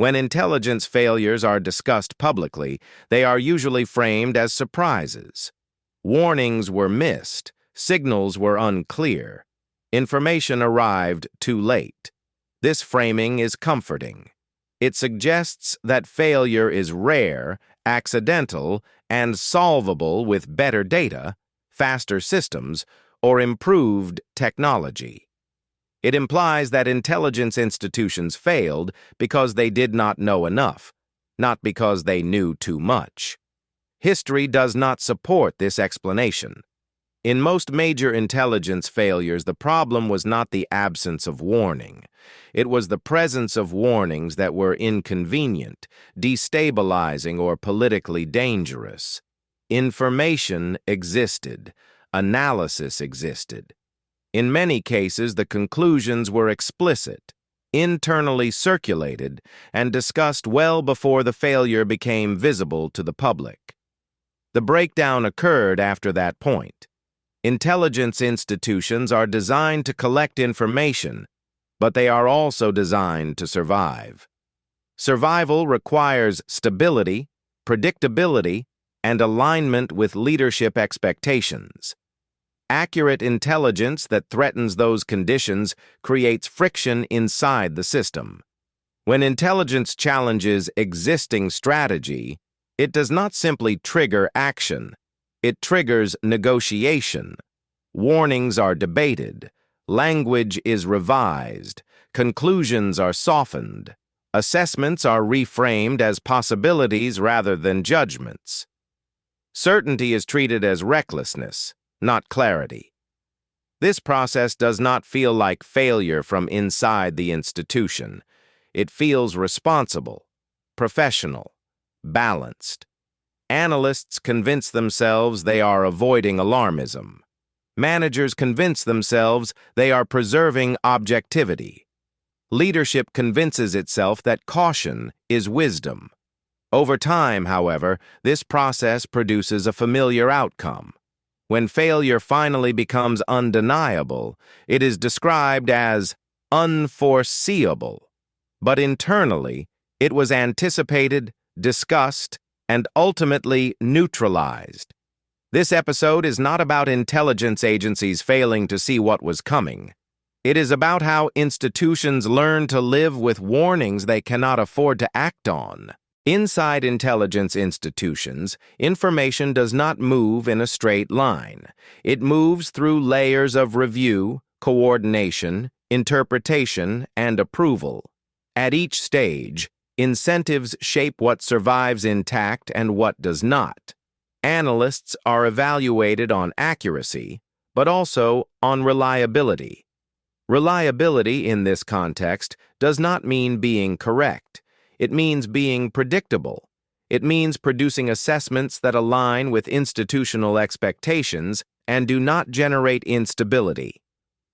When intelligence failures are discussed publicly, they are usually framed as surprises. Warnings were missed, signals were unclear, information arrived too late. This framing is comforting. It suggests that failure is rare, accidental, and solvable with better data, faster systems, or improved technology. It implies that intelligence institutions failed because they did not know enough, not because they knew too much. History does not support this explanation. In most major intelligence failures, the problem was not the absence of warning. It was the presence of warnings that were inconvenient, destabilizing, or politically dangerous. Information existed. Analysis existed. In many cases, the conclusions were explicit, internally circulated, and discussed well before the failure became visible to the public. The breakdown occurred after that point. Intelligence institutions are designed to collect information, but they are also designed to survive. Survival requires stability, predictability, and alignment with leadership expectations. Accurate intelligence that threatens those conditions creates friction inside the system. When intelligence challenges existing strategy, it does not simply trigger action. It triggers negotiation. Warnings are debated. Language is revised. Conclusions are softened. Assessments are reframed as possibilities rather than judgments. Certainty is treated as recklessness, not clarity. This process does not feel like failure from inside the institution. It feels responsible, professional, balanced. Analysts convince themselves they are avoiding alarmism. Managers convince themselves they are preserving objectivity. Leadership convinces itself that caution is wisdom. Over time, however, this process produces a familiar outcome. When failure finally becomes undeniable, it is described as unforeseeable. But internally, it was anticipated, discussed, and ultimately neutralized. This episode is not about intelligence agencies failing to see what was coming. It is about how institutions learn to live with warnings they cannot afford to act on. Inside intelligence institutions, information does not move in a straight line. It moves through layers of review, coordination, interpretation, and approval. At each stage, incentives shape what survives intact and what does not. Analysts are evaluated on accuracy, but also on reliability. Reliability in this context does not mean being correct. It means being predictable. It means producing assessments that align with institutional expectations and do not generate instability.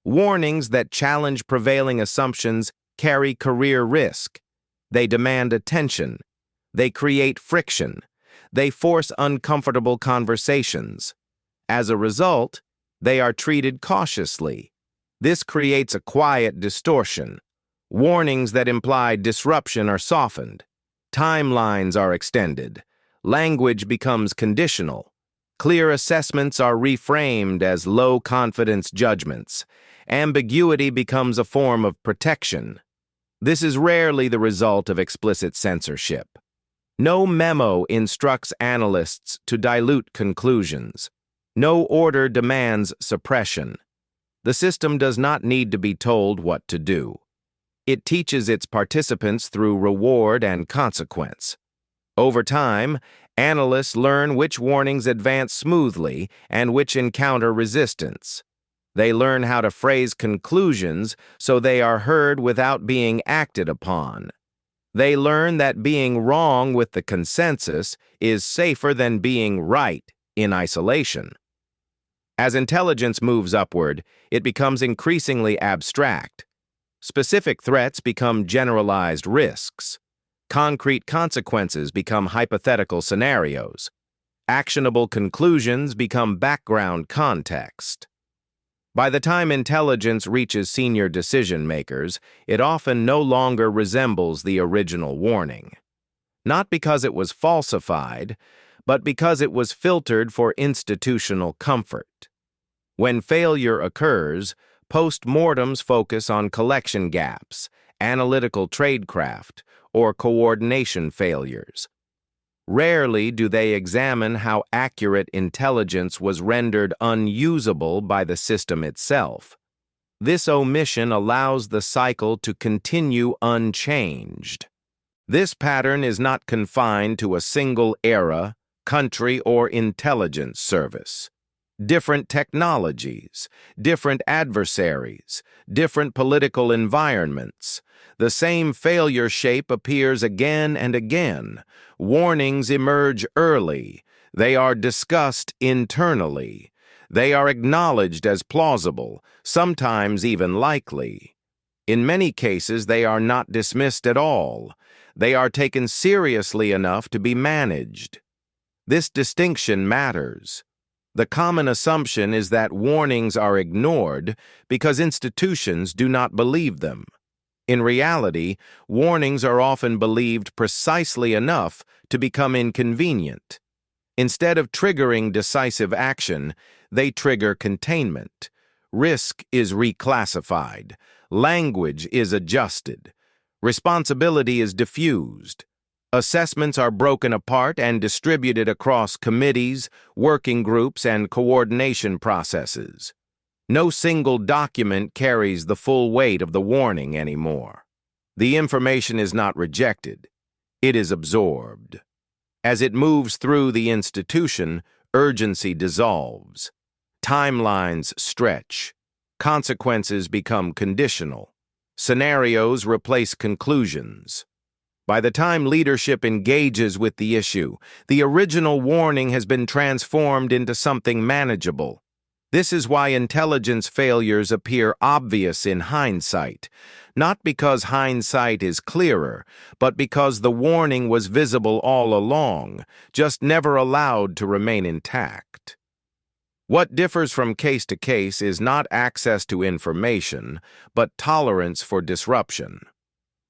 Warnings that challenge prevailing assumptions carry career risk. They demand attention. They create friction. They force uncomfortable conversations. As a result, they are treated cautiously. This creates a quiet distortion. Warnings that imply disruption are softened. Timelines are extended. Language becomes conditional. Clear assessments are reframed as low-confidence judgments. Ambiguity becomes a form of protection. This is rarely the result of explicit censorship. No memo instructs analysts to dilute conclusions. No order demands suppression. The system does not need to be told what to do. It teaches its participants through reward and consequence. Over time, analysts learn which warnings advance smoothly and which encounter resistance. They learn how to phrase conclusions so they are heard without being acted upon. They learn that being wrong with the consensus is safer than being right in isolation. As intelligence moves upward, it becomes increasingly abstract. Specific threats become generalized risks. Concrete consequences become hypothetical scenarios. Actionable conclusions become background context. By the time intelligence reaches senior decision-makers, it often no longer resembles the original warning. Not because it was falsified, but because it was filtered for institutional comfort. When failure occurs, post-mortems focus on collection gaps, analytical tradecraft, or coordination failures. Rarely do they examine how accurate intelligence was rendered unusable by the system itself. This omission allows the cycle to continue unchanged. This pattern is not confined to a single era, country, or intelligence service. Different technologies, different adversaries, different political environments. The same failure shape appears again and again. Warnings emerge early. They are discussed internally. They are acknowledged as plausible, sometimes even likely. In many cases, they are not dismissed at all. They are taken seriously enough to be managed. This distinction matters. The common assumption is that warnings are ignored because institutions do not believe them. In reality, warnings are often believed precisely enough to become inconvenient. Instead of triggering decisive action, they trigger containment. Risk is reclassified. Language is adjusted. Responsibility is diffused. Assessments are broken apart and distributed across committees, working groups, and coordination processes. No single document carries the full weight of the warning anymore. The information is not rejected. It is absorbed. As it moves through the institution, urgency dissolves. Timelines stretch. Consequences become conditional. Scenarios replace conclusions. By the time leadership engages with the issue, the original warning has been transformed into something manageable. This is why intelligence failures appear obvious in hindsight, not because hindsight is clearer, but because the warning was visible all along, just never allowed to remain intact. What differs from case to case is not access to information, but tolerance for disruption.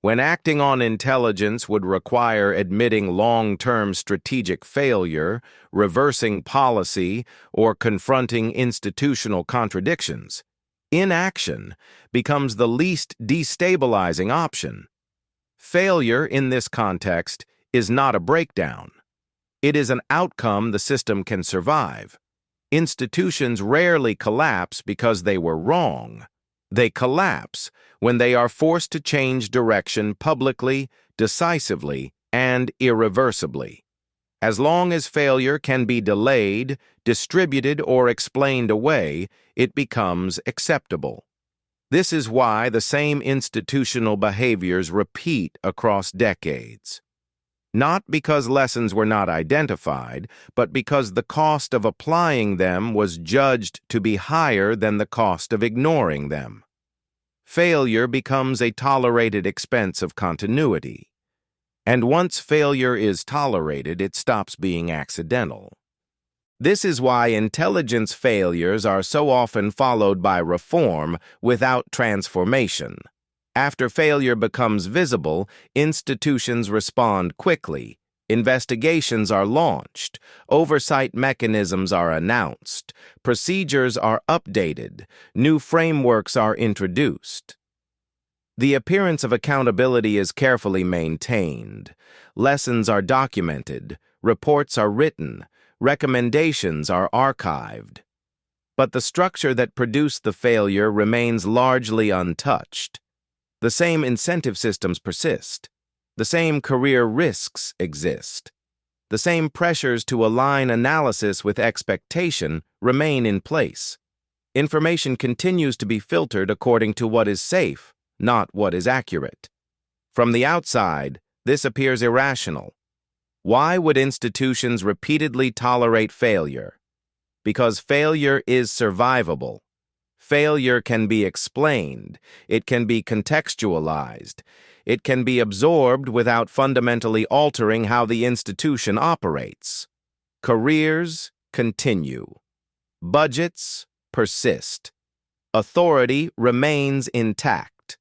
When acting on intelligence would require admitting long-term strategic failure, reversing policy, or confronting institutional contradictions, inaction becomes the least destabilizing option. Failure in this context is not a breakdown. It is an outcome the system can survive. Institutions rarely collapse because they were wrong. They collapse when they are forced to change direction publicly, decisively, and irreversibly. As long as failure can be delayed, distributed, or explained away, it becomes acceptable. This is why the same institutional behaviors repeat across decades. Not because lessons were not identified, but because the cost of applying them was judged to be higher than the cost of ignoring them. Failure becomes a tolerated expense of continuity. And once failure is tolerated, it stops being accidental. This is why intelligence failures are so often followed by reform without transformation. After failure becomes visible, institutions respond quickly. Investigations are launched. Oversight mechanisms are announced. Procedures are updated. New frameworks are introduced. The appearance of accountability is carefully maintained. Lessons are documented. Reports are written. Recommendations are archived. But the structure that produced the failure remains largely untouched. The same incentive systems persist. The same career risks exist. The same pressures to align analysis with expectation remain in place. Information continues to be filtered according to what is safe, not what is accurate. From the outside, this appears irrational. Why would institutions repeatedly tolerate failure? Because failure is survivable. Failure can be explained. It can be contextualized. It can be absorbed without fundamentally altering how the institution operates. Careers continue. Budgets persist. Authority remains intact.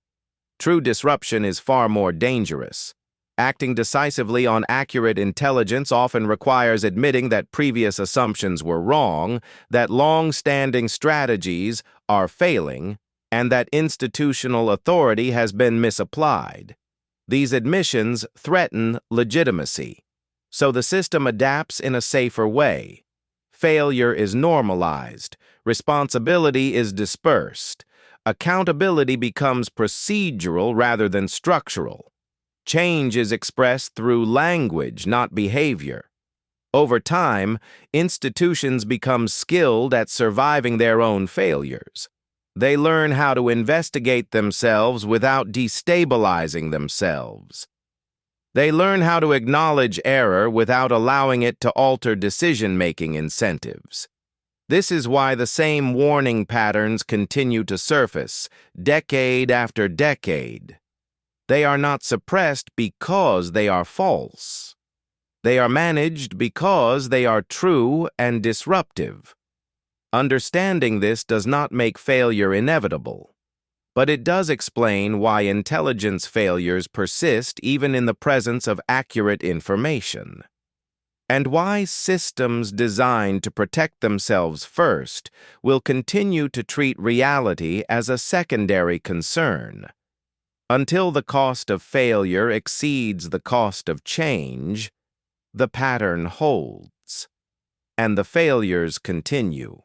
True disruption is far more dangerous. Acting decisively on accurate intelligence often requires admitting that previous assumptions were wrong, that long-standing strategies are failing, and that institutional authority has been misapplied. These admissions threaten legitimacy, so the system adapts in a safer way. Failure is normalized, responsibility is dispersed, accountability becomes procedural rather than structural. Change is expressed through language, not behavior. Over time, institutions become skilled at surviving their own failures. They learn how to investigate themselves without destabilizing themselves. They learn how to acknowledge error without allowing it to alter decision-making incentives. This is why the same warning patterns continue to surface, decade after decade. They are not suppressed because they are false. They are managed because they are true and disruptive. Understanding this does not make failure inevitable, but it does explain why intelligence failures persist even in the presence of accurate information, and why systems designed to protect themselves first will continue to treat reality as a secondary concern. Until the cost of failure exceeds the cost of change, the pattern holds, and the failures continue.